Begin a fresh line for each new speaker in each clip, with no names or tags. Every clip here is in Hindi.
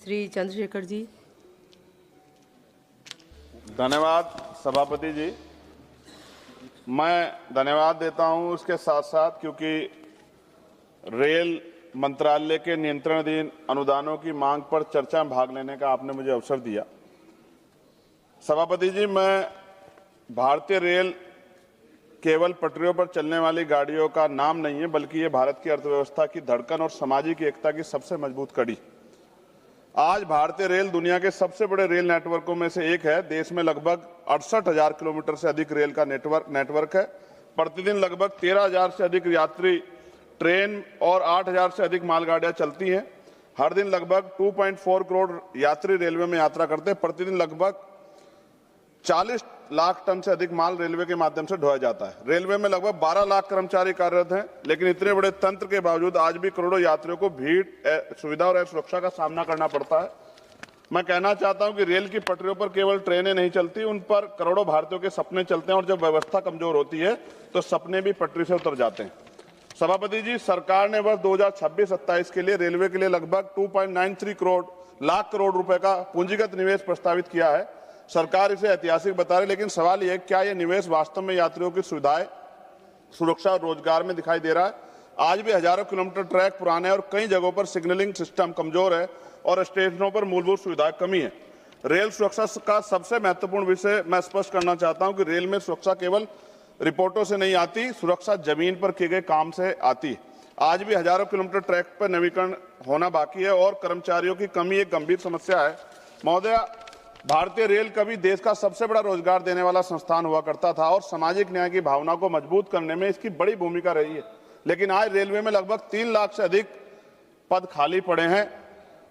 श्री चंद्रशेखर जी।
धन्यवाद सभापति जी। मैं धन्यवाद देता हूं उसके साथ साथ क्योंकि रेल मंत्रालय के नियंत्रणाधीन अनुदानों की मांग पर चर्चा में भाग लेने का आपने मुझे अवसर दिया। सभापति जी, मैं भारतीय रेल केवल पटरियों पर चलने वाली गाड़ियों का नाम नहीं है, बल्कि ये भारत की अर्थव्यवस्था की धड़कन और सामाजिक एकता की सबसे मजबूत कड़ी। आज भारतीय रेल दुनिया के सबसे बड़े रेल नेटवर्कों में से एक है। देश में लगभग 68,000 किलोमीटर से अधिक रेल का नेटवर्क है। प्रतिदिन लगभग 13,000 से अधिक यात्री ट्रेन और 8,000 से अधिक मालगाड़ियां चलती हैं। हर दिन लगभग 2.4 करोड़ यात्री रेलवे में यात्रा करते हैं। प्रतिदिन लगभग 40 लाख टन से अधिक माल रेलवे के माध्यम से ढोया जाता है। रेलवे में लगभग 12 लाख कर्मचारी कार्यरत हैं, लेकिन इतने बड़े तंत्र के बावजूद आज भी करोड़ों यात्रियों को भीड़, सुविधा और सुरक्षा का सामना करना पड़ता है। मैं कहना चाहता हूं कि रेल की पटरियों पर केवल ट्रेनें नहीं चलती, उन पर करोड़ों भारतीयों के सपने चलते हैं और जब व्यवस्था कमजोर होती है तो सपने भी पटरी से उतर जाते हैं। सभापति जी, सरकार ने वर्ष 2026-27 के लिए रेलवे के लिए लगभग 2.93 लाख करोड़ रुपए का पूंजीगत निवेश प्रस्तावित किया है। सरकार इसे ऐतिहासिक बता रही है, लेकिन सवाल यह है क्या यह निवेश वास्तव में यात्रियों की सुविधाएं, सुरक्षा और रोजगार में दिखाई दे रहा है? आज भी हजारों किलोमीटर ट्रैक पुराने और कई जगहों पर सिग्नलिंग सिस्टम कमजोर है और स्टेशनों पर मूलभूत सुविधाएं कमी है। रेल सुरक्षा का सबसे महत्वपूर्ण विषय मैं स्पष्ट करना चाहता हूं कि रेल में सुरक्षा केवल रिपोर्टों से नहीं आती, सुरक्षा जमीन पर किए गए काम से आती है। आज भी हजारों किलोमीटर ट्रैक पर नवीकरण होना बाकी है और कर्मचारियों की कमी एक गंभीर समस्या है। महोदय, भारतीय रेल कभी देश का सबसे बड़ा रोजगार देने वाला संस्थान हुआ करता था और सामाजिक न्याय की भावना को मजबूत करने में इसकी बड़ी भूमिका रही है। लेकिन आज रेलवे में लगभग 3 लाख से अधिक पद खाली पड़े हैं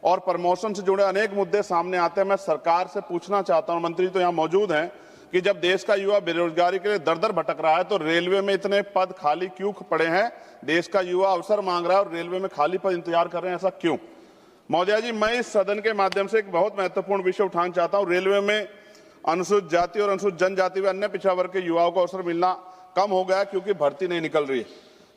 और प्रमोशन से जुड़े अनेक मुद्दे सामने आते हैं। मैं सरकार से पूछना चाहता हूं, मंत्री तो यहाँ मौजूद हैं, कि जब देश का युवा बेरोजगारी के लिए दर दर भटक रहा है तो रेलवे में इतने पद खाली क्यों पड़े हैं? देश का युवा अवसर मांग रहा है और रेलवे में खाली पद इंतजार कर रहे हैं, ऐसा क्यों? महोदया जी, मैं इस सदन के माध्यम से एक बहुत महत्वपूर्ण विषय उठाना चाहता हूं। रेलवे में अनुसूचित जाति और अनुसूचित जनजाति व अन्य पिछड़ा वर्ग के युवाओं को अवसर मिलना कम हो गया क्योंकि भर्ती नहीं निकल रही है।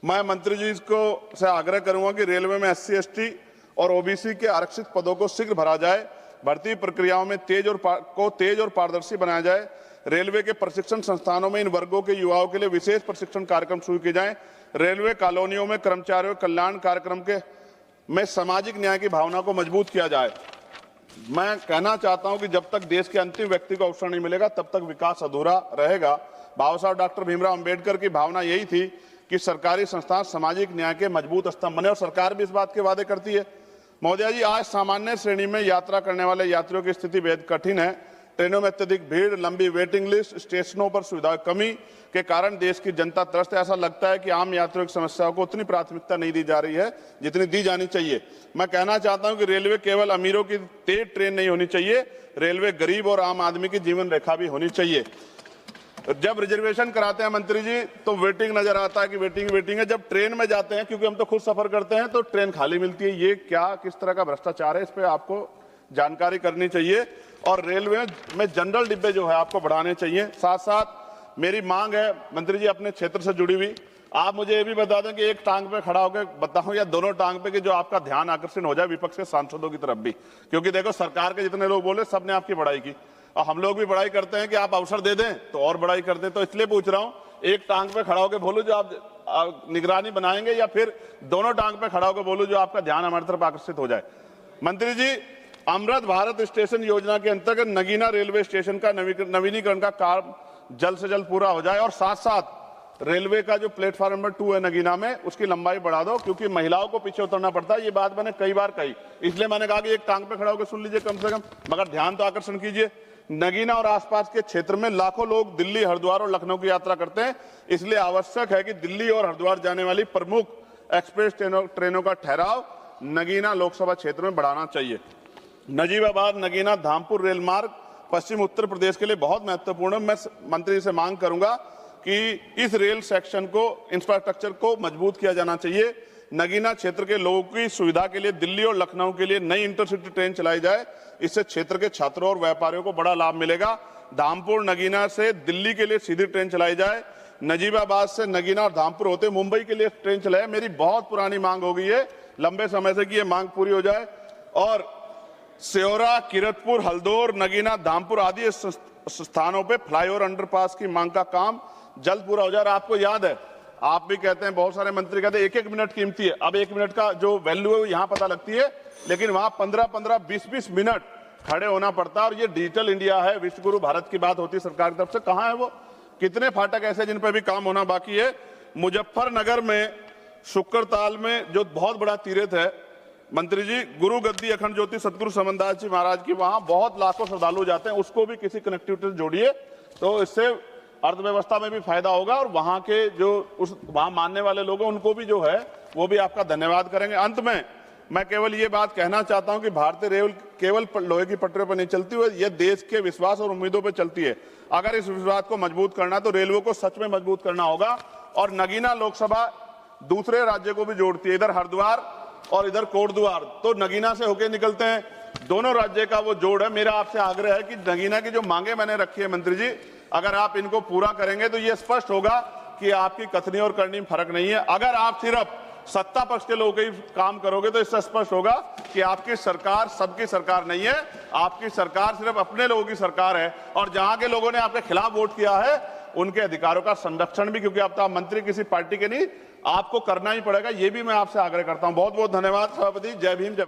मैं मंत्री जी को से आग्रह करूंगा कि रेलवे में SC, ST और OBC के आरक्षित पदों को शीघ्र भरा जाए। भर्ती प्रक्रियाओं में तेज और पारदर्शी बनाया जाए। रेलवे के प्रशिक्षण संस्थानों में इन वर्गों के युवाओं के लिए विशेष प्रशिक्षण कार्यक्रम शुरू किए जाएं। रेलवे कॉलोनियों में कर्मचारियों कल्याण कार्यक्रम में सामाजिक न्याय की भावना को मजबूत किया जाए। मैं कहना चाहता हूं कि जब तक देश के अंतिम व्यक्ति को अवसर नहीं मिलेगा तब तक विकास अधूरा रहेगा। बाबा साहब डॉक्टर भीमराव अंबेडकर की भावना यही थी कि सरकारी संस्थान सामाजिक न्याय के मजबूत स्तंभ बने और सरकार भी इस बात के वादे करती है। महोदया जी, आज सामान्य श्रेणी में यात्रा करने वाले यात्रियों की स्थिति बेहद कठिन है। ट्रेनों में अत्यधिक भीड़, लंबी वेटिंग लिस्ट, स्टेशनों पर सुविधा कमी के कारण देश की जनता त्रस्त है। ऐसा लगता है कि आम यात्रियों की समस्याओं को उतनी प्राथमिकता नहीं दी जा रही है जितनी दी जानी चाहिए। मैं कहना चाहता हूं कि रेलवे केवल अमीरों की तेज ट्रेन नहीं होनी चाहिए, रेलवे गरीब और आम आदमी की जीवन रेखा भी होनी चाहिए। जब रिजर्वेशन कराते हैं मंत्री जी तो वेटिंग नजर आता है कि वेटिंग है। जब ट्रेन में जाते हैं, क्योंकि हम तो खुद सफर करते हैं, तो ट्रेन खाली मिलती है। ये क्या, किस तरह का भ्रष्टाचार है? इस पे आपको जानकारी करनी चाहिए। और रेलवे में जनरल डिब्बे जो है आपको बढ़ाने चाहिए। साथ साथ मेरी मांग है मंत्री जी, अपने क्षेत्र से जुड़ी हुई, आप मुझे ये भी बता दें कि एक टांग पे खड़ा होकर बताऊं या दोनों टांग पे, कि जो आपका ध्यान आकर्षण हो जाए विपक्ष के सांसदों की तरफ भी। क्योंकि देखो, सरकार के जितने लोग बोले सबने आपकी बड़ाई की और हम लोग भी बड़ाई करते हैं कि आप अवसर दे दें तो और बड़ाई कर दें। तो इसलिए पूछ रहा हूं, एक टांग पे खड़ा होकर बोलो जो आप निगरानी बनाएंगे, या फिर दोनों टांग पे खड़ा होकर बोलो जो आपका ध्यान हमारी तरफ आकर्षित हो जाए। मंत्री जी, अमृत भारत स्टेशन योजना के अंतर्गत नगीना रेलवे स्टेशन का नवीनीकरण का काम जल्द से जल्द पूरा हो जाए और साथ साथ रेलवे का जो प्लेटफॉर्म नंबर 2 है नगीना में, उसकी लंबाई बढ़ा दो, क्योंकि महिलाओं को पीछे उतरना पड़ता है। ये बात मैंने कई बार कही, इसलिए मैंने कहा कि एक टांग पे खड़ा होकर सुन लीजिए कम से कम, मगर ध्यान तो आकर्षण कीजिए। नगीना और आसपास के क्षेत्र में लाखों लोग दिल्ली, हरिद्वार और लखनऊ की यात्रा करते हैं, इसलिए आवश्यक है कि दिल्ली और हरिद्वार जाने वाली प्रमुख एक्सप्रेस ट्रेनों का ठहराव नगीना लोकसभा क्षेत्र में बढ़ाना चाहिए। नजीबाबाद नगीना धामपुर रेल मार्ग पश्चिम उत्तर प्रदेश के लिए बहुत महत्वपूर्ण है। मैं मंत्री से मांग करूंगा कि इस रेल सेक्शन को, इंफ्रास्ट्रक्चर को मजबूत किया जाना चाहिए। नगीना क्षेत्र के लोगों की सुविधा के लिए दिल्ली और लखनऊ के लिए नई इंटरसिटी ट्रेन चलाई जाए। इससे क्षेत्र के छात्रों और व्यापारियों को बड़ा लाभ मिलेगा। धामपुर नगीना से दिल्ली के लिए सीधी ट्रेन चलाई जाए। नजीबाबाद से नगीना और धामपुर होते मुंबई के लिए ट्रेन चलाए। मेरी बहुत पुरानी मांग हो गई है लंबे समय से कि ये मांग पूरी हो जाए। और सेओरा, किरतपुर, हल्दोर, नगीना, धामपुर आदि स्थानों पे फ्लाईओवर अंडरपास की मांग का काम जल्द पूरा हो जाए। आपको याद है, आप भी कहते हैं, बहुत सारे मंत्री कहते हैं 1-1 मिनट कीमती है। अब 1 मिनट का जो वैल्यू है वो यहां पता लगती है, लेकिन वहां 15-15, 20-20 मिनट खड़े होना पड़ता है। और ये डिजिटल इंडिया है, विश्वगुरु भारत की बात होती है सरकार की तरफ से, कहां है वो? कितने फाटक ऐसे जिन पर भी काम होना बाकी है? मुजफ्फरनगर में शुक्रताल में जो बहुत बड़ा तीर्थ है मंत्री जी, गुरु गद्दी अखंड ज्योति सतगुरु समनदास जी महाराज की, वहां बहुत लाखों श्रद्धालु जाते हैं, उसको भी किसी कनेक्टिविटी से जोड़िए, तो इससे अर्थव्यवस्था में भी फायदा होगा और वहां के जो वहां मानने वाले लोग हैं उनको भी जो है वो भी आपका धन्यवाद करेंगे। अंत में मैं केवल ये बात कहना चाहता हूं कि भारतीय रेल केवल लोहे की पटरियों पर नहीं चलती हुई, यह देश के विश्वास और उम्मीदों पर चलती है। अगर इस विश्वास को मजबूत करना है तो रेलवे को सच में मजबूत करना होगा। और नगीना लोकसभा दूसरे राज्य को भी जोड़ती है, इधर हरिद्वार और इधर कोटद्वार, तो नगीना से होकर निकलते हैं, दोनों राज्य का वो जोड़ है। मेरा आपसे आग्रह है कि नगीना की जो मांगे मैंने रखी है मंत्री जी, अगर आप इनको पूरा करेंगे तो ये स्पष्ट होगा कि आपकी कथनी और करनी में फर्क नहीं है। अगर आप सिर्फ सत्ता पक्ष के लोगों ही काम करोगे तो इससे स्पष्ट होगा कि आपकी सरकार सबकी सरकार नहीं है, आपकी सरकार सिर्फ अपने लोगों की सरकार है। और जहां के लोगों ने आपके खिलाफ वोट किया है उनके अधिकारों का संरक्षण भी, क्योंकि अब तो आप मंत्री किसी पार्टी के नहीं, आपको करना ही पड़ेगा। ये भी मैं आपसे आग्रह करता हूं। बहुत बहुत धन्यवाद सभापति। जय भीम, जय भारत।